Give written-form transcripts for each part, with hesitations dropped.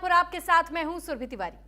मिर्जापुर आपके साथ मैं हूं सुरभि तिवारी।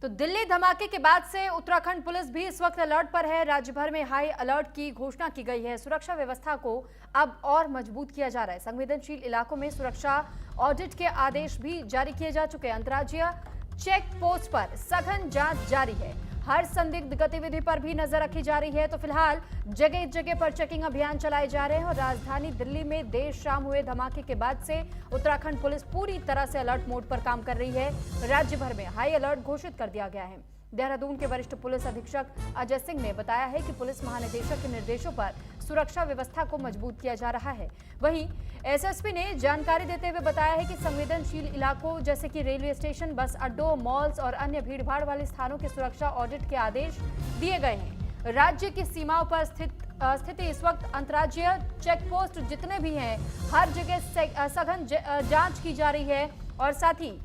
तो दिल्ली धमाके के बाद से उत्तराखंड पुलिस भी इस वक्त अलर्ट पर है। राज्य भर में हाई अलर्ट की घोषणा की गई है। सुरक्षा व्यवस्था को अब और मजबूत किया जा रहा है। संवेदनशील इलाकों में सुरक्षा ऑडिट के आदेश भी जारी किए जा चुके हैं। अंतर्राज्यीय चेक पोस्ट पर सघन जांच जारी है। हर संदिग्ध गतिविधि पर भी नजर रखी जा रही है। तो फिलहाल जगह जगह पर चेकिंग अभियान चलाए जा रहे हैं और राजधानी दिल्ली में देर शाम हुए धमाके के बाद से उत्तराखंड पुलिस पूरी तरह से अलर्ट मोड पर काम कर रही है। राज्य भर में हाई अलर्ट घोषित कर दिया गया है। देहरादून के वरिष्ठ पुलिस अधीक्षक अजय सिंह ने बताया है कि पुलिस महानिदेशक के निर्देशों पर सुरक्षा व्यवस्था को मजबूत किया जा रहा है। वहीं एसएसपी ने जानकारी देते हुए बताया है कि संवेदनशील इलाकों जैसे कि रेलवे स्टेशन, बस अड्डों, मॉल्स और अन्य भीड़भाड़ वाले स्थानों की सुरक्षा ऑडिट के आदेश दिए गए हैं। राज्य की सीमाओं पर स्थिति इस वक्त अंतर्राज्यीय चेक पोस्ट जितने भी हैं, हर जगह सघन जांच की जा रही है और साथ ही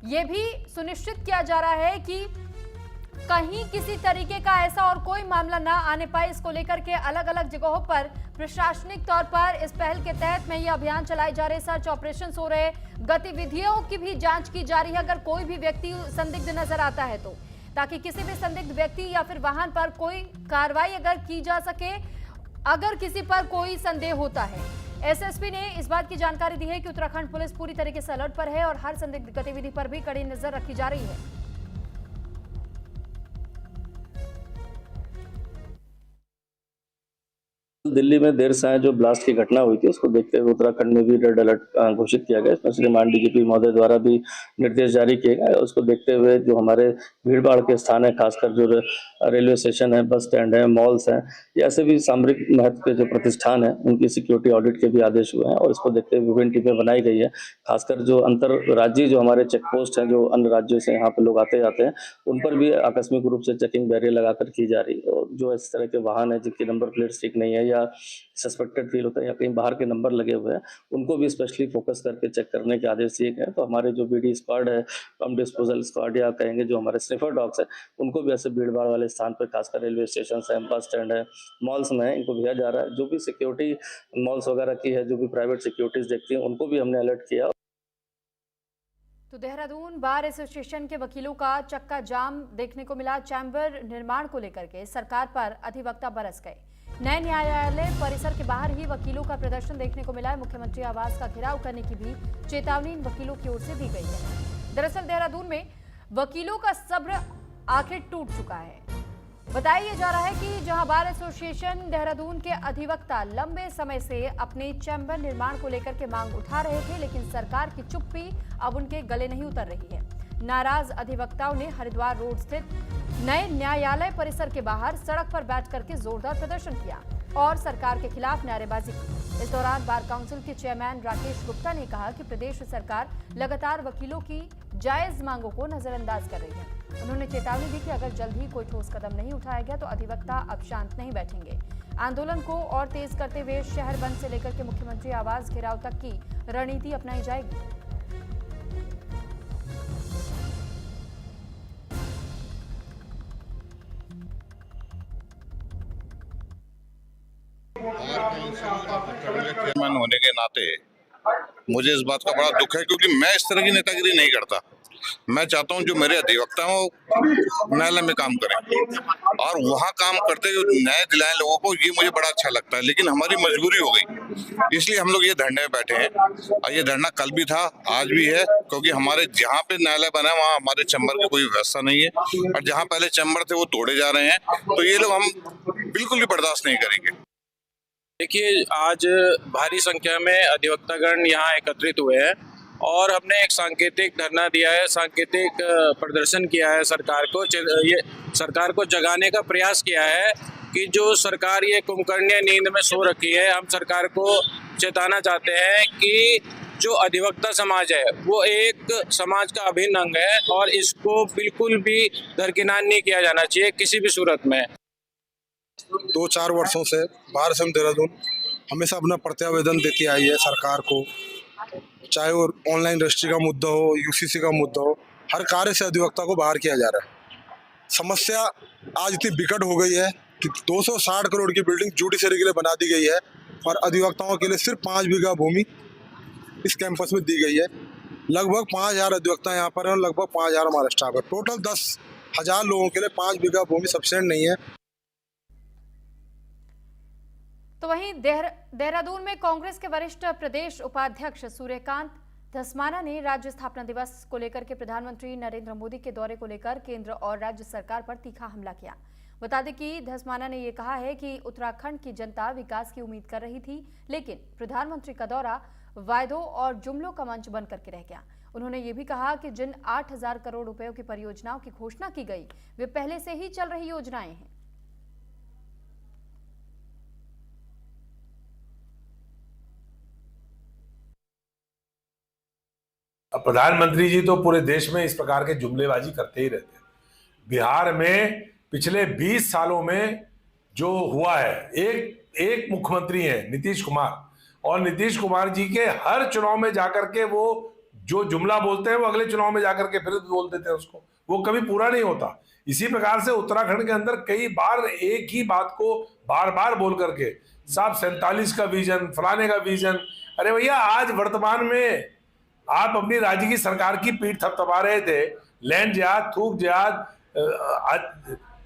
ये भी सुनिश्चित किया जा रहा है कि कहीं किसी तरीके का ऐसा और कोई मामला ना आने पाए। इसको लेकर के अलग अलग जगहों पर प्रशासनिक तौर पर इस पहल के तहत में ये अभियान चलाए जा रहे, सर्च ऑपरेशन हो रहे, गतिविधियों की भी जांच की जा रही है अगर कोई भी व्यक्ति संदिग्ध नजर आता है तो, ताकि किसी भी संदिग्ध व्यक्ति या फिर वाहन पर कोई कार्रवाई अगर की जा सके अगर किसी पर कोई संदेह होता है। एसएसपी ने इस बात की जानकारी दी है कि उत्तराखंड पुलिस पूरी तरीके से अलर्ट पर है और हर संदिग्ध गतिविधि पर भी कड़ी नजर रखी जा रही है। दिल्ली में देर साय जो ब्लास्ट की घटना हुई थी उसको देखते हुए उत्तराखंड में भी रेड अलर्ट घोषित किया गया। इसमें श्रीमान डीजीपी महोदय द्वारा भी निर्देश जारी किए गए। उसको देखते हुए जो हमारे भीड़भाड़ के स्थान है, खासकर जो रेलवे स्टेशन है, बस स्टैंड है, मॉल्स हैं, या ऐसे भी सामरिक महत्व के जो प्रतिष्ठान है उनकी सिक्योरिटी ऑडिट के भी आदेश हुए हैं और इसको देखते हुए विभिन्न टीमें बनाई गई है। खासकर जो अंतर राज्यीय जो हमारे चेक पोस्ट हैं, जो अन्य राज्यों से यहाँ पे लोग आते जाते हैं, उन पर भी आकस्मिक रूप से चेकिंग बैरियर लगाकर की जा रही है। और जो इस तरह के वाहन है जिनकी नंबर प्लेट ठीक नहीं है या सस्पेक्टेड फील होता है या कहीं बाहर के नंबर लगे हुए हैं, उनको भी स्पेशली फोकस करके चेक करने के आदेश दिए गए। तो हमारे जो बीडी स्क्वाड है, बम डिस्पोजल स्क्वाड या कहेंगे जो हमारे स्निफर डॉग्स है, उनको भी ऐसे भीड़ भाड़ वाले स्थान पर, खासकर रेलवे स्टेशन है, बस स्टैंड है, मॉल्स में इनको भेजा जा रहा है। जो भी सिक्योरिटी मॉल्स वगैरह की है, जो भी प्राइवेट सिक्योरिटीज देखती हैं, उनको भी हमने अलर्ट किया। तो देहरादून बार एसोसिएशन के वकीलों का चक्का जाम देखने को मिला। चैम्बर निर्माण को लेकर के सरकार पर अधिवक्ता बरस गए। नए न्यायालय परिसर के बाहर ही वकीलों का प्रदर्शन देखने को मिला है। मुख्यमंत्री आवास का घेराव करने की भी चेतावनी इन वकीलों की ओर से दी गई है। दरअसल देहरादून में वकीलों का सब्र आखिर टूट चुका है। बताया जा रहा है कि जहां बार एसोसिएशन देहरादून के अधिवक्ता लंबे समय से अपने चैम्बर निर्माण को लेकर के मांग उठा रहे थे, लेकिन सरकार की चुप्पी अब उनके गले नहीं उतर रही है। नाराज अधिवक्ताओं ने हरिद्वार रोड स्थित नए न्यायालय परिसर के बाहर सड़क पर बैठ करके जोरदार प्रदर्शन किया और सरकार के खिलाफ नारेबाजी की। इस दौरान बार काउंसिल के चेयरमैन राकेश गुप्ता ने कहा कि प्रदेश सरकार लगातार वकीलों की जायज मांगों को नजरअंदाज कर रही है। उन्होंने चेतावनी दी कि अगर जल्द ही कोई ठोस कदम नहीं उठाया गया तो अधिवक्ता अब शांत नहीं बैठेंगे। आंदोलन को और तेज करते हुए शहर बंद से लेकर के मुख्यमंत्री आवास घेराव तक की रणनीति अपनाई जाएगी। चेयरमैन होने के नाते मुझे इस बात का बड़ा दुख है, क्योंकि मैं इस तरह की नेतागिरी नहीं करता। मैं चाहता हूं जो मेरे अधिवक्ता हो न्यायालय में काम करें और वहां काम करते हुए न्याय दिलाएं लोगों को, ये मुझे बड़ा अच्छा लगता है। लेकिन हमारी मजबूरी हो गई, इसलिए हम लोग ये धरने में बैठे हैं और ये धरना कल भी था, आज भी है, क्योंकि हमारे जहाँ पे न्यायालय बना है वहाँ हमारे चैम्बर की कोई व्यवस्था नहीं है और जहाँ पहले चैम्बर थे वो तोड़े जा रहे हैं। तो ये लोग हम बिल्कुल भी बर्दाश्त नहीं करेंगे। देखिए, आज भारी संख्या में अधिवक्तागण यहाँ एकत्रित हुए हैं और हमने एक सांकेतिक धरना दिया है, सांकेतिक प्रदर्शन किया है। ये सरकार को जगाने का प्रयास किया है कि जो सरकार ये कुंभकर्णीय नींद में सो रखी है। हम सरकार को चेताना चाहते हैं कि जो अधिवक्ता समाज है वो एक समाज का अभिन्न अंग है और इसको बिल्कुल भी दरकिनार नहीं किया जाना चाहिए किसी भी सूरत में। 2-4 वर्षों से बार असम देहरादून हमेशा अपना प्रत्यावेदन देती आई है सरकार को, चाहे वो ऑनलाइन रजिस्ट्री का मुद्दा हो, यूसीसी का मुद्दा हो, हर कार्य से अधिवक्ता को बाहर किया जा रहा है। समस्या आज इतनी विकट हो गई है कि 260 करोड़ की बिल्डिंग जुडिशरी के लिए बना दी गई है और अधिवक्ताओं के लिए सिर्फ 5 बीघा भूमि इस कैंपस में दी गई है। लगभग 5,000 अधिवक्ता यहाँ पर हैं और लगभग 5,000 हमारा स्टाफ है। टोटल 10,000 लोगों के लिए 5 बीघा भूमि सफिशिएंट नहीं है। तो वहीं देहरादून में कांग्रेस के वरिष्ठ प्रदेश उपाध्यक्ष सूर्यकांत धस्माना ने राज्य स्थापना दिवस को लेकर के प्रधानमंत्री नरेंद्र मोदी के दौरे को लेकर केंद्र और राज्य सरकार पर तीखा हमला किया। बता दें कि धस्माना ने यह कहा है कि उत्तराखंड की जनता विकास की उम्मीद कर रही थी, लेकिन प्रधानमंत्री का दौरा वायदों और जुमलों का मंच बन करके रह गया। उन्होंने ये भी कहा कि जिन 8,000 करोड़ रुपयों की परियोजनाओं की घोषणा की गई, वे पहले से ही चल रही योजनाएं हैं। अब प्रधानमंत्री जी तो पूरे देश में इस प्रकार के जुमलेबाजी करते ही रहते हैं। बिहार में पिछले 20 सालों में जो हुआ है, एक मुख्यमंत्री हैं नीतीश कुमार, और नीतीश कुमार जी के हर चुनाव में जाकर के वो जो जुमला बोलते हैं वो अगले चुनाव में जाकर के फिर बोल देते हैं उसको, वो कभी पूरा नहीं होता। इसी प्रकार से उत्तराखंड के अंदर कई बार एक ही बात को बार बार बोल करके साहब 47 का विजन, फलाने का विजन। अरे भैया, आज वर्तमान में आप अपनी राज्य की सरकार की पीठ थपथपा रहे थे। लैंड जिहाद, थूक जिहाद,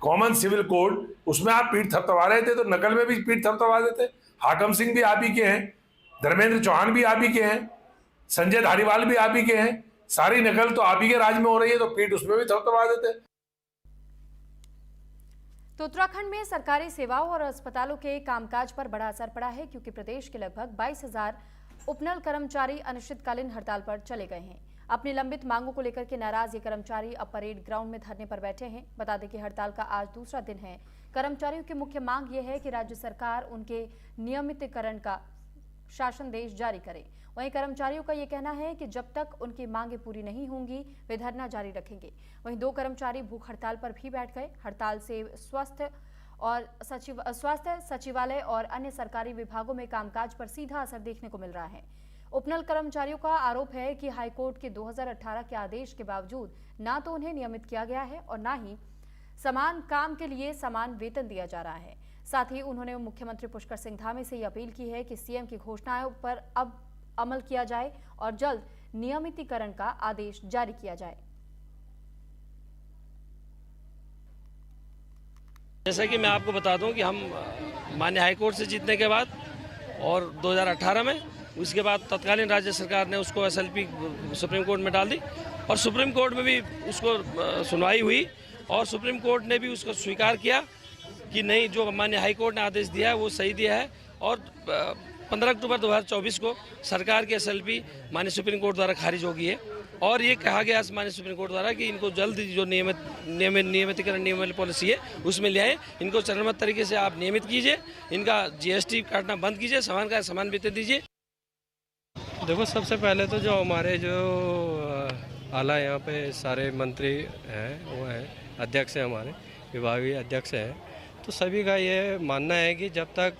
कॉमन सिविल कोड, उसमें आप पीठ थपथपा रहे थे, तो नकल में भी पीठ थपथपा देते। हाकम सिंह भी आप ही के हैं, धर्मेंद्र चौहान भी आप ही के हैं, संजय धारीवाल भी आप ही के हैं। सारी नकल तो आप ही के राज में हो रही है, तो पीठ उसमें भी थपथपा देते। तो उत्तराखंड में सरकारी सेवाओं और अस्पतालों के कामकाज पर बड़ा असर पड़ा है, क्योंकि प्रदेश के लगभग 22,000 उपनल कर्मचारी अनिश्चितकालीन हड़ताल पर चले गए हैं। अपनी लंबित मांगों को लेकर के नाराज ये कर्मचारी अब परेड ग्राउंड में धरने पर बैठे हैं। बता दें कि हड़ताल का आज दूसरा दिन है। कर्मचारियों की मुख्य मांग यह है कि राज्य सरकार उनके नियमितीकरण का शासनादेश जारी करे। वहीं कर्मचारियों का यह कहना है कि जब तक उनकी मांगें पूरी नहीं होंगी, वे धरना जारी रखेंगे। वहीं 2 कर्मचारी भूख हड़ताल पर भी बैठ गए। हड़ताल से स्वास्थ्य सचिवालय और अन्य सरकारी विभागों में कामकाज पर सीधा असर देखने को मिल रहा है। उपनल कर्मचारियों का आरोप है कि हाईकोर्ट के 2018 के आदेश के बावजूद ना तो उन्हें नियमित किया गया है और ना ही समान काम के लिए समान वेतन दिया जा रहा है। साथ ही उन्होंने मुख्यमंत्री पुष्कर सिंह धामी से यह अपील की है कि सीएम की घोषणाओं पर अब अमल किया जाए और जल्द नियमितीकरण का आदेश जारी किया जाए। जैसा कि मैं आपको बता दूं कि हम माननीय हाईकोर्ट से जीतने के बाद और 2018 में, उसके बाद तत्कालीन राज्य सरकार ने उसको एसएलपी सुप्रीम कोर्ट में डाल दी और सुप्रीम कोर्ट में भी उसको सुनवाई हुई और सुप्रीम कोर्ट ने भी उसको स्वीकार किया कि नहीं, जो माननीय हाईकोर्ट ने आदेश दिया है वो सही दिया है। और 15 अक्टूबर 2024 को सरकार की एसएलपी माननीय सुप्रीम कोर्ट द्वारा खारिज हो गई है और ये कहा गया माननीय सुप्रीम कोर्ट द्वारा कि इनको जल्द जो नियमितीकरण नियम वाली पॉलिसी है उसमें ले आए। इनको चरणबद्ध तरीके से आप नियमित कीजिए, इनका जीएसटी काटना बंद कीजिए, समान का समान वेतन दीजिए। देखो, सबसे पहले तो जो हमारे जो आला यहाँ पे सारे मंत्री हैं, वो हैं अध्यक्ष हैं, हमारे विभागीय अध्यक्ष हैं, तो सभी का ये मानना है कि जब तक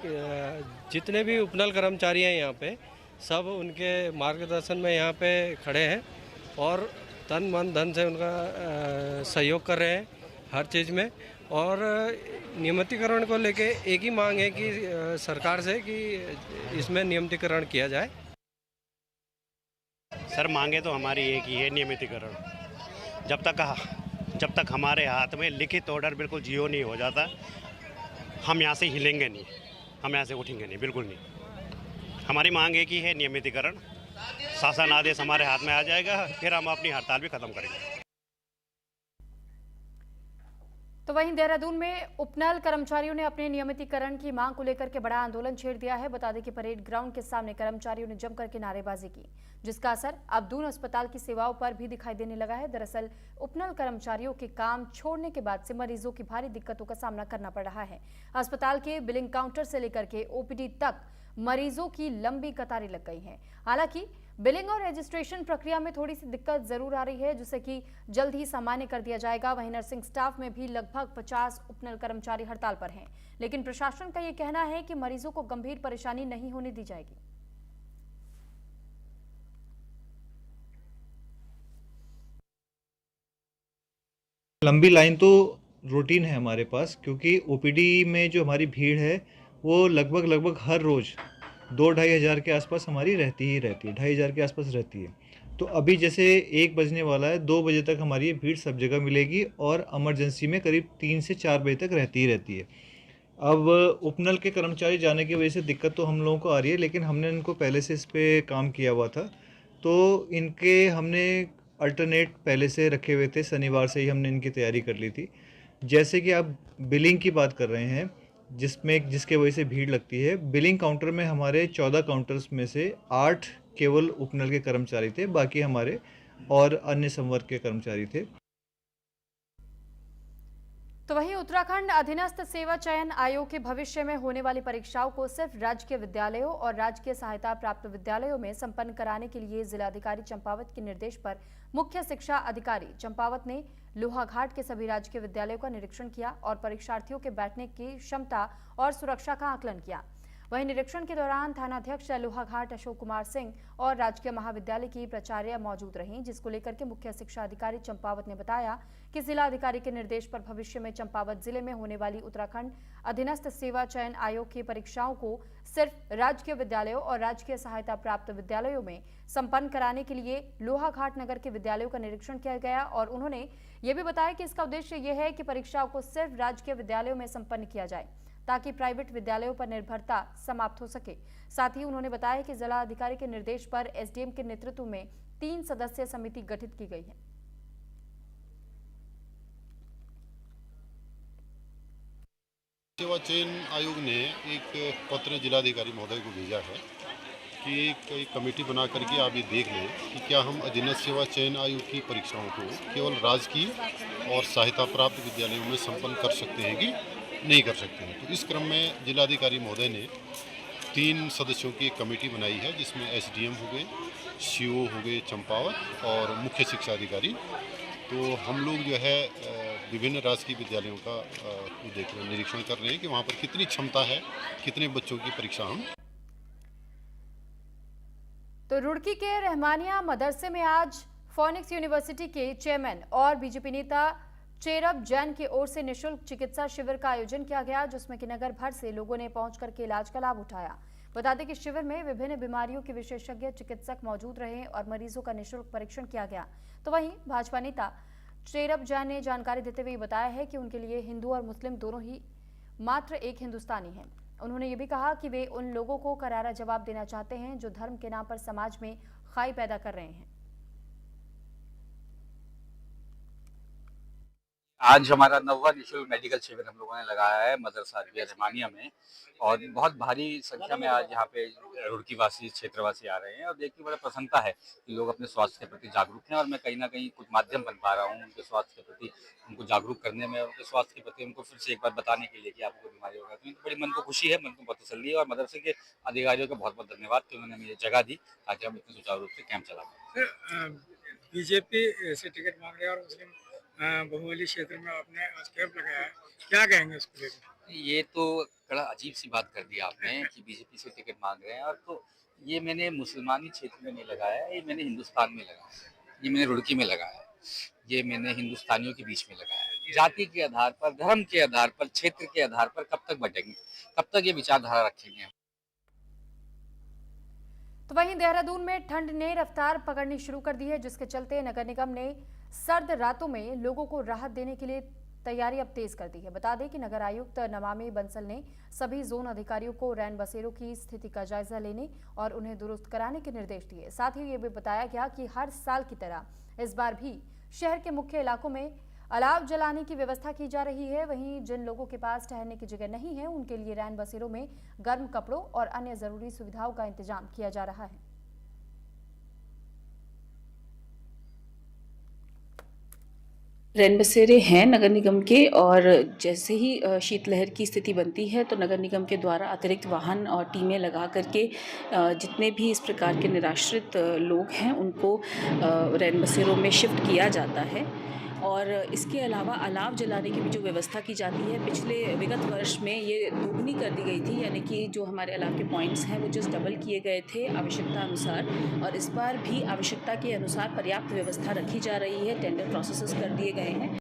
जितने भी उपनल कर्मचारी हैं यहाँ पे, सब उनके मार्गदर्शन में यहाँ पे खड़े हैं और तन मन धन से उनका सहयोग कर रहे हैं हर चीज़ में। और नियमितीकरण को लेके एक ही मांग है कि सरकार से कि इसमें नियमितीकरण किया जाए। सर, मांगे तो हमारी एक ही है, नियमितीकरण। जब तक हमारे हाथ में लिखित ऑर्डर बिल्कुल जीरो नहीं हो जाता, हम यहाँ से हिलेंगे नहीं, हम यहाँ से उठेंगे नहीं, बिल्कुल नहीं। हमारी मांग एक ही है, नियमितीकरण। शासन आदेश हमारे हाथ में आ जाएगा, फिर हम अपनी हड़ताल भी खत्म करेंगे। तो वहीं देहरादून में उपनल कर्मचारियों ने अपने नियमितीकरण की मांग को लेकर के बड़ा आंदोलन छेड़ दिया है। बता दें कि परेड ग्राउंड के सामने कर्मचारियों ने जमकर के नारेबाजी की, जिसका असर अब दून अस्पताल की सेवाओं पर भी दिखाई देने लगा है। दरअसल उपनल कर्मचारियों के काम छोड़ने के बाद से मरीजों की भारी दिक्कतों का सामना करना पड़ रहा है। अस्पताल के बिलिंग काउंटर से लेकर के ओपीडी तक मरीजों की लंबी कतारें लग गई हैं। हालांकि बिलिंग और रजिस्ट्रेशन प्रक्रिया में थोड़ी सी दिक्कत जरूर आ रही है, जिसे कि जल्द ही सामान्य कर दिया जाएगा। वहीं नर्सिंग स्टाफ में भी लगभग 50 उपनल कर्मचारी हड़ताल पर हैं, लेकिन प्रशासन का यह कहना है कि मरीजों को गंभीर परेशानी नहीं होने दी जाएगी। लंबी लाइन तो रूटीन है हमारे पास, क्योंकि ओपीडी में जो हमारी भीड़ है वो लगभग हर रोज़ 2-2.5 हज़ार के आसपास हमारी रहती है, 2,500 के आसपास रहती है। तो अभी जैसे 1 बजने वाला है, 2 बजे तक हमारी ये भीड़ सब जगह मिलेगी और इमरजेंसी में करीब 3 से 4 बजे तक रहती ही रहती है। अब उपनल के कर्मचारी जाने की वजह से दिक्कत तो हम लोगों को आ रही है, लेकिन हमने इनको पहले से इस पे काम किया हुआ था, तो इनके हमने अल्टरनेट पहले से रखे हुए थे, शनिवार से ही हमने इनकी तैयारी कर ली थी। जैसे कि आप बिलिंग की बात कर रहे हैं, जिसके वजह से भीड़ लगती है, बिलिंग काउंटर में हमारे 14 काउंटर्स में से 8 केवल उपनल के कर्मचारी थे, बाकी हमारे और अन्य संवर्ग के कर्मचारी थे। तो वहीं उत्तराखंड अधीनस्थ सेवा चयन आयोग के भविष्य में होने वाली परीक्षाओं को सिर्फ राजकीय विद्यालयों और राजकीय सहायता प्राप्त विद्यालयों में संपन्न कराने के लिए जिलाधिकारी चंपावत के निर्देश पर मुख्य शिक्षा अधिकारी चंपावत ने लोहाघाट के सभी राजकीय विद्यालयों का निरीक्षण किया और परीक्षार्थियों के बैठने की क्षमता और सुरक्षा का आकलन किया। वहीं निरीक्षण के दौरान थानाध्यक्ष लोहाघाट अशोक कुमार सिंह और राजकीय महाविद्यालय की प्राचार्य मौजूद रहीं, जिसको लेकर के मुख्य शिक्षा अधिकारी चंपावत ने बताया कि जिला अधिकारी के निर्देश पर भविष्य में चंपावत जिले में होने वाली उत्तराखंड अधीनस्थ सेवा चयन आयोग की परीक्षाओं को सिर्फ राजकीय विद्यालयों और राजकीय सहायता प्राप्त विद्यालयों में संपन्न कराने के लिए लोहाघाट नगर के विद्यालयों का निरीक्षण किया गया और उन्होंने ये भी बताया कि इसका उद्देश्य यह है कि परीक्षाओं को सिर्फ राजकीय विद्यालयों में संपन्न किया जाए ताकि प्राइवेट विद्यालयों पर निर्भरता समाप्त हो सके। साथ ही उन्होंने बताया कि जिला अधिकारी के निर्देश पर एसडीएम के नेतृत्व में 3 सदस्यीय समिति गठित की गई है। सेवा चयन आयोग ने एक पत्र जिलाधिकारी महोदय को भेजा है कि एक कमेटी बना करके आप ये देख लें कि क्या हम अधीनस्थ सेवा चयन आयोग की परीक्षाओं को केवल राजकीय और सहायता प्राप्त विद्यालयों में संपन्न कर सकते हैं कि नहीं कर सकते हैं। तो इस क्रम में जिलाधिकारी महोदय ने 3 सदस्यों की एक कमेटी बनाई है, जिसमें एसडीएम हो गए, सीओ हो गए चंपावत और मुख्य शिक्षा अधिकारी। तो हम लोग जो है विभिन्न राजकीय विद्यालयों का निरीक्षण कर रहे हैं कि वहाँ पर कितनी क्षमता है, कितने बच्चों की परीक्षा हम। तो रुड़की के रहमानिया मदरसे में आज फोनिक्स यूनिवर्सिटी के चेयरमैन और बीजेपी नेता चेरब जैन की ओर से निःशुल्क चिकित्सा शिविर का आयोजन किया गया, जिसमें कि नगर भर से लोगों ने पहुंच करके इलाज का लाभ उठाया। बता दें कि शिविर में विभिन्न बीमारियों के विशेषज्ञ चिकित्सक मौजूद रहे और मरीजों का निःशुल्क परीक्षण किया गया। तो वहीं भाजपा नेता चेरब जैन ने जानकारी देते हुए बताया है कि उनके लिए हिंदू और मुस्लिम दोनों ही मात्र एक हिंदुस्तानी हैं। उन्होंने ये भी कहा कि वे उन लोगों को करारा जवाब देना चाहते हैं जो धर्म के नाम पर समाज में खाई पैदा कर रहे हैं। आज हमारा 9वां निःशुल्क मेडिकल शिविर हम लोगों ने लगाया है मदरसा रहमानिया में और बहुत भारी संख्या में आज यहाँ पे रुड़की वासी क्षेत्रवासी आ रहे हैं और देख के बड़ा प्रसन्नता है कि लोग अपने स्वास्थ्य के प्रति जागरूक हैं और मैं कहीं ना कहीं कुछ माध्यम बन पा रहा हूँ उनके स्वास्थ्य के प्रति, उनको जागरूक करने में, उनके स्वास्थ्य के प्रति उनको फिर से एक बार बताने के लिए कि आपको बीमारी होगा। तो बड़ी मन को खुशी है, मन को बहुत तसल्ली है और मदरसे के अधिकारियों का बहुत बहुत धन्यवाद कि उन्होंने मुझे जगह दी ताकि हम इतने सुचारू रूप से कैंप चला पाएं। बीजेपी से टिकट मांग रहे हैं और मुस्लिम बहुबली क्षेत्र में आपने आज कैंप लगाया है, क्या कहेंगे उसको लेकर? ये तो बड़ा अजीब सी बात कर दी आपने कि बीजेपी से टिकट मांग रहे हैं, और तो ये मैंने मुसलमानी क्षेत्र में नहीं लगाया, ये मैंने हिंदुस्तान में लगाया, ये मैंने रुड़की में लगाया, ये मैंने हिंदुस्तानियों के बीच में लगाया। जाति के आधार पर, धर्म के आधार पर, क्षेत्र के आधार पर कब तक बटेंगे, कब तक ये विचारधारा रखेंगे? तो वहीं देहरादून में ठंड ने रफ्तार पकड़नी शुरू कर दी है, जिसके चलते नगर निगम ने सर्द रातों में लोगों को राहत देने के लिए तैयारी अब तेज कर दी है। बता दें कि नगर आयुक्त नमामि बंसल ने सभी जोन अधिकारियों को रैन बसेरों की स्थिति का जायजा लेने और उन्हें दुरुस्त कराने के निर्देश दिए। साथ ही ये भी बताया गया कि हर साल की तरह इस बार भी शहर के मुख्य इलाकों में अलाव जलाने की व्यवस्था की जा रही है। वहीं जिन लोगों के पास ठहरने की जगह नहीं है, उनके लिए रैन बसेरों में गर्म कपड़ों और अन्य जरूरी सुविधाओं का इंतजाम किया जा रहा है। रैन बसेरे हैं नगर निगम के, और जैसे ही शीतलहर की स्थिति बनती है तो नगर निगम के द्वारा अतिरिक्त वाहन और टीमें लगा करके जितने भी इस प्रकार के निराश्रित लोग हैं उनको रैन बसेरों में शिफ्ट किया जाता है। और इसके अलावा अलाव जलाने की भी जो व्यवस्था की जाती है, पिछले विगत वर्ष में ये दोगुनी कर दी गई थी, यानी कि जो हमारे अलाव के पॉइंट्स हैं वो जस्ट डबल किए गए थे आवश्यकता अनुसार, और इस बार भी आवश्यकता के अनुसार पर्याप्त व्यवस्था रखी जा रही है। टेंडर प्रोसेसेस कर दिए गए हैं।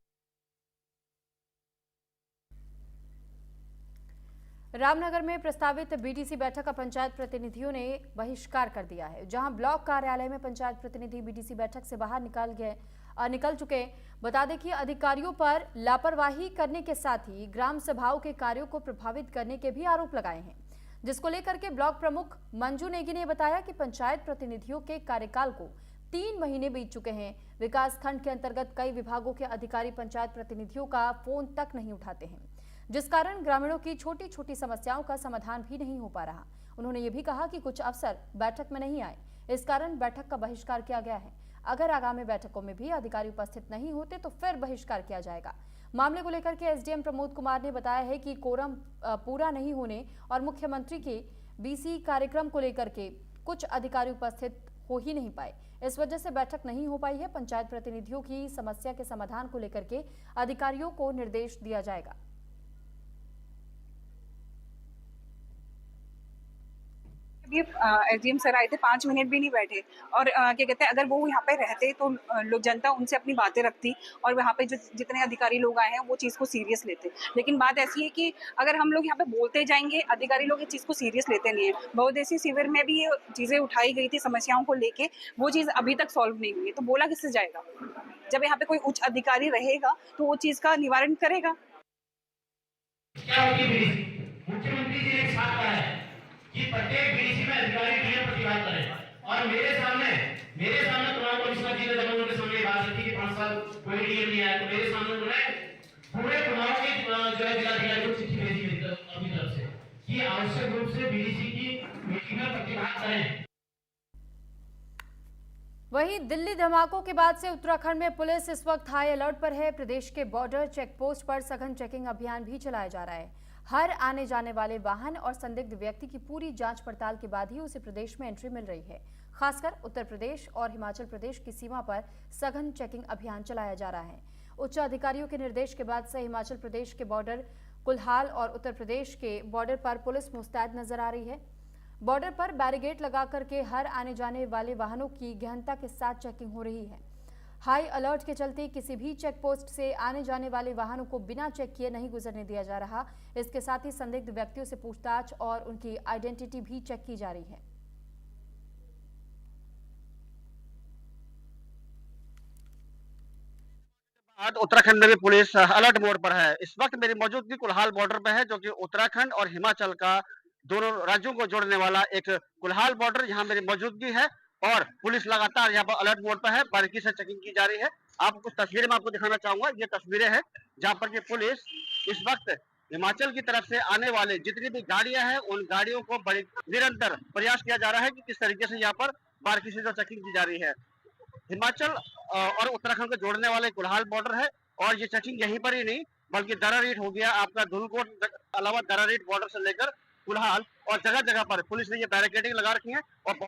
रामनगर में प्रस्तावित बीडीसी बैठक का पंचायत प्रतिनिधियों ने बहिष्कार कर दिया है। जहां ब्लॉक कार्यालय में पंचायत प्रतिनिधि बीडीसी बैठक से बाहर निकल चुके। बता दें कि अधिकारियों पर लापरवाही करने के साथ ही ग्राम सभाओं के कार्यों को प्रभावित करने के भी आरोप लगाए हैं, जिसको लेकर के ब्लॉक प्रमुख मंजू नेगी ने बताया कि पंचायत प्रतिनिधियों के कार्यकाल को 3 महीने बीत चुके हैं। विकास खंड के अंतर्गत कई विभागों के अधिकारी पंचायत प्रतिनिधियों का फोन तक नहीं उठाते हैं, जिस कारण ग्रामीणों की छोटी छोटी समस्याओं का समाधान भी नहीं हो पा रहा। उन्होंने ये भी कहा कि कुछ अफसर बैठक में नहीं आए, इस कारण बैठक का बहिष्कार किया गया है। अगर आगामी बैठकों में भी अधिकारी उपस्थित नहीं होते तो फिर बहिष्कार किया जाएगा। मामले को लेकर के एसडीएम प्रमोद कुमार ने बताया है कि कोरम पूरा नहीं होने और मुख्यमंत्री के बीसी कार्यक्रम को लेकर के कुछ अधिकारी उपस्थित हो ही नहीं पाए, इस वजह से बैठक नहीं हो पाई है। पंचायत प्रतिनिधियों की समस्या के समाधान को लेकर के अधिकारियों को निर्देश दिया जाएगा। एसडीएम सर आए थे, 5 मिनट भी नहीं बैठे और क्या कहते हैं, अगर वो यहाँ पे रहते तो लोग जनता उनसे अपनी बातें रखती और वहाँ पे जो जितने अधिकारी लोग आए हैं वो चीज़ को सीरियस लेते। लेकिन बात ऐसी है कि अगर हम लोग यहाँ पे बोलते जाएंगे, अधिकारी लोग इस चीज़ को सीरियस लेते नहीं है। बहुउद्देशीय शिविर में भी ये चीज़ें उठाई गई थी समस्याओं को लेके, वो चीज़ अभी तक सॉल्व नहीं हुई है, तो बोला किससे जाएगा? जब यहाँ पे कोई उच्च अधिकारी रहेगा तो वो चीज़ का निवारण करेगा। मुख्यमंत्री जी ने साथ कहा है कि प्रत्येक बीडीसी में अधिकारी डीएम प्रतिवाद करें और मेरे सामने चुनाव कमिश्नर जी ने जब उनके सामने बात रखी कि 5 साल कोई डीएम नहीं आया, तो मेरे सामने उन्होंने पूरे चुनाव के जो है जिलाधिकारी को चिट्ठी भेजी अपनी तरफ से कि आवश्यक रूप से बीडीसी की मीटिंग में प्रतिवाद करें। वहीं दिल्ली धमाकों के बाद से उत्तराखंड में पुलिस इस वक्त हाई अलर्ट पर है। प्रदेश के बॉर्डर चेक पोस्ट पर सघन चेकिंग अभियान भी चलाया जा रहा है। हर आने जाने वाले वाहन और संदिग्ध व्यक्ति की पूरी जांच पड़ताल के बाद ही उसे प्रदेश में एंट्री मिल रही है। खासकर उत्तर प्रदेश और हिमाचल प्रदेश की सीमा पर सघन चेकिंग अभियान चलाया जा रहा है। उच्च अधिकारियों के निर्देश के बाद से हिमाचल प्रदेश के बॉर्डर कुल्हाल और उत्तर प्रदेश के बॉर्डर पर पुलिस मुस्तैद नजर आ रही है। बॉर्डर पर बैरिकेड लगा करके हर आने जाने वाले वाहनों की गहनता के साथ चेकिंग हो रही है। हाई अलर्ट के चलते किसी भी चेक पोस्ट से आने जाने वाले वाहनों को बिना चेक किए नहीं गुजरने दिया जा रहा। इसके साथ ही संदिग्ध व्यक्तियों से पूछताछ और उनकी आइडेंटिटी भी चेक की जा रही है। उत्तराखंड में भी पुलिस अलर्ट मोड पर है। इस वक्त मेरी मौजूदगी कुल्हाल बॉर्डर पे है, जो कि उत्तराखंड और हिमाचल का दोनों राज्यों को जोड़ने वाला एक कुल्हाल बॉर्डर, यहाँ मेरी मौजूदगी है और पुलिस लगातार यहाँ पर अलर्ट मोड पर है। बारीकी से चेकिंग की जा रही है। आपको कुछ तस्वीरें मैं आपको दिखाना चाहूंगा। ये तस्वीरें हैं जहाँ पर की पुलिस इस वक्त हिमाचल की तरफ से आने वाले जितनी भी गाड़ियां हैं उन गाड़ियों को बड़ी निरंतर प्रयास किया जा रहा है कि किस तरीके से यहाँ पर बारीकी से जो चेकिंग की जा रही है। हिमाचल और उत्तराखंड को जोड़ने वाले कुल्हाल बॉर्डर है और ये चेकिंग यहीं पर ही नहीं बल्कि दरारीट हो गया, आपका धुलकोट अलावा दरारीट बॉर्डर से लेकर कुल्हाल और जगह जगह पर पुलिस ने ये बैरिकेडिंग लगा रखी है। और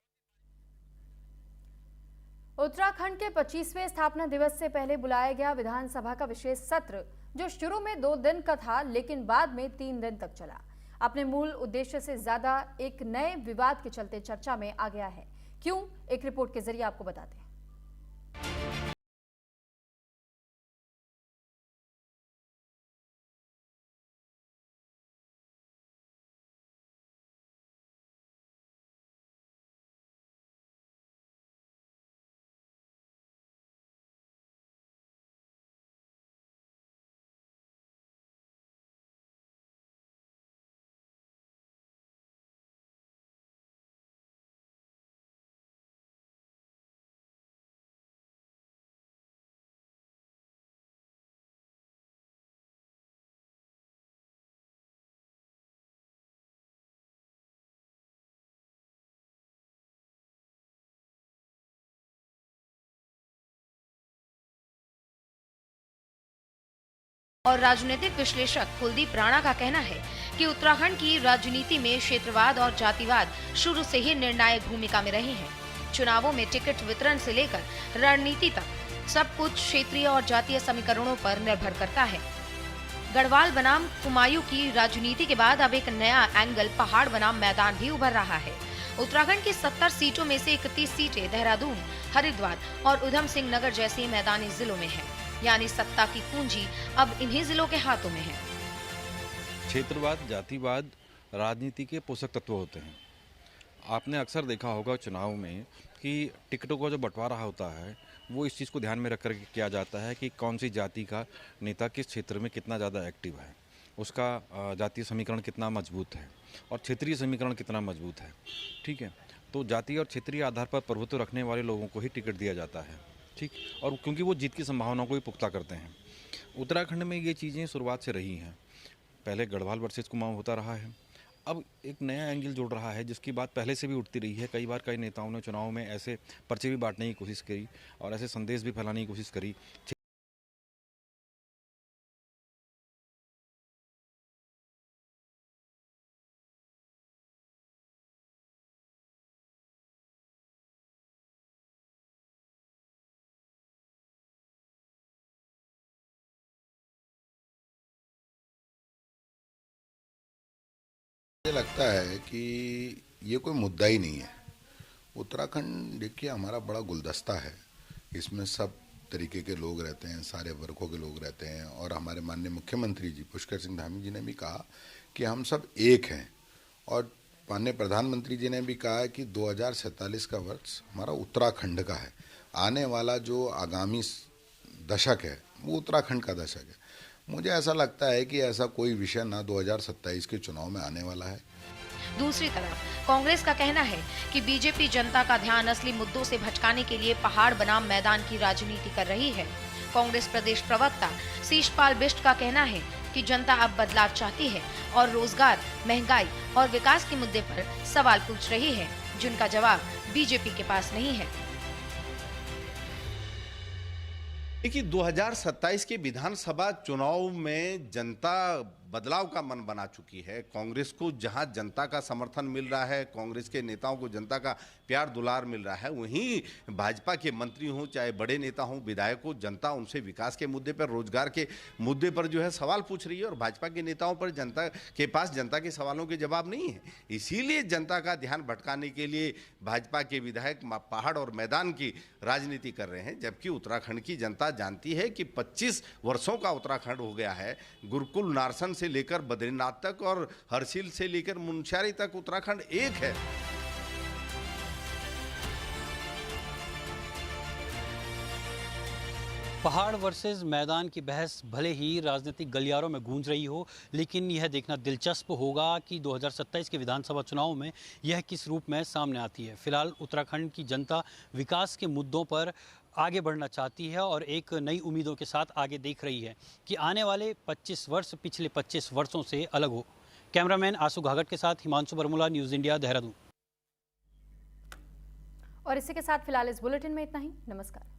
उत्तराखंड के 25वें स्थापना दिवस से पहले बुलाया गया विधानसभा का विशेष सत्र, जो शुरू में 2 दिन का था लेकिन बाद में 3 दिन तक चला, अपने मूल उद्देश्य से ज्यादा एक नए विवाद के चलते चर्चा में आ गया है। क्यों, एक रिपोर्ट के जरिए आपको बताते हैं। और राजनीतिक विश्लेषक कुलदीप राणा का कहना है कि उत्तराखंड की राजनीति में क्षेत्रवाद और जातिवाद शुरू से ही निर्णायक भूमिका में रहे हैं। चुनावों में टिकट वितरण से लेकर रणनीति तक सब कुछ क्षेत्रीय और जातीय समीकरणों पर निर्भर करता है। गढ़वाल बनाम कुमायूं की राजनीति के बाद अब एक नया एंगल पहाड़ बनाम मैदान भी उभर रहा है। उत्तराखंड की 70 सीटों में से 31 सीटें देहरादून, हरिद्वार और उधम सिंह नगर जैसे मैदानी जिलों में है, यानी सत्ता की कुंजी अब इन्हीं जिलों के हाथों में है। क्षेत्रवाद, जातिवाद राजनीति के पोषक तत्व होते हैं। आपने अक्सर देखा होगा चुनाव में कि टिकटों का जो बंटवारा होता है वो इस चीज़ को ध्यान में रख कर किया जाता है कि कौन सी जाति का नेता किस क्षेत्र में कितना ज़्यादा एक्टिव है, उसका जातीय समीकरण कितना मजबूत है और क्षेत्रीय समीकरण कितना मजबूत है। ठीक है, तो जातीय और क्षेत्रीय आधार पर प्रभुत्व रखने वाले लोगों को ही टिकट दिया जाता है। ठीक, और क्योंकि वो जीत की संभावनाओं को भी पुख्ता करते हैं। उत्तराखंड में ये चीज़ें शुरुआत से रही हैं। पहले गढ़वाल वर्सेस कुमाऊं होता रहा है, अब एक नया एंगल जुड़ रहा है जिसकी बात पहले से भी उठती रही है। कई बार कई नेताओं ने चुनाव में ऐसे पर्चे भी बांटने की कोशिश करी और ऐसे संदेश भी फैलाने की कोशिश करी। मुझे लगता है कि ये कोई मुद्दा ही नहीं है। उत्तराखंड देखिए हमारा बड़ा गुलदस्ता है, इसमें सब तरीके के लोग रहते हैं, सारे वर्गों के लोग रहते हैं। और हमारे माननीय मुख्यमंत्री जी पुष्कर सिंह धामी जी ने भी कहा कि हम सब एक हैं, और माननीय प्रधानमंत्री जी ने भी कहा है कि 2047 का वर्ष हमारा उत्तराखंड का है। आने वाला जो आगामी दशक है वो उत्तराखंड का दशक है। मुझे ऐसा लगता है कि ऐसा कोई विषय ना 2027 के चुनाव में आने वाला है। दूसरी तरफ कांग्रेस का कहना है कि बीजेपी जनता का ध्यान असली मुद्दों से भटकाने के लिए पहाड़ बनाम मैदान की राजनीति कर रही है। कांग्रेस प्रदेश प्रवक्ता शीशपाल बिष्ट का कहना है कि जनता अब बदलाव चाहती है और रोजगार, महंगाई और विकास के मुद्दे पर सवाल पूछ रही है, जिनका जवाब बीजेपी के पास नहीं है। देखिए 2027 के विधानसभा चुनाव में जनता बदलाव का मन बना चुकी है। कांग्रेस को जहां जनता का समर्थन मिल रहा है, कांग्रेस के नेताओं को जनता का प्यार दुलार मिल रहा है, वहीं भाजपा के मंत्री हों चाहे बड़े नेता हों, विधायक हो, जनता उनसे विकास के मुद्दे पर, रोजगार के मुद्दे पर जो है सवाल पूछ रही है। और भाजपा के नेताओं पर जनता के पास जनता के सवालों के जवाब नहीं है। इसीलिए जनता का ध्यान भटकाने के लिए भाजपा के विधायक पहाड़ और मैदान की राजनीति कर रहे हैं, जबकि उत्तराखंड की जनता जानती है कि 25 वर्षों का उत्तराखंड हो गया है। गुरुकुल नारसन से लेकर बद्रीनाथ तक और हरसिल से लेकर मुनस्यारी तक उत्तराखंड एक है। पहाड़ वर्सेस मैदान की बहस भले ही राजनीतिक गलियारों में गूंज रही हो, लेकिन यह देखना दिलचस्प होगा कि 2027 के विधानसभा चुनाव में यह किस रूप में सामने आती है। फिलहाल उत्तराखंड की जनता विकास के मुद्दों पर आगे बढ़ना चाहती है और एक नई उम्मीदों के साथ आगे देख रही है कि आने वाले 25 वर्ष पिछले 25 वर्षों से अलग हो। कैमरामैन आसू घाघट के साथ हिमांशु बरमुला, न्यूज़ इंडिया, देहरादून। और इसी के साथ फिलहाल इस बुलेटिन में इतना ही। नमस्कार।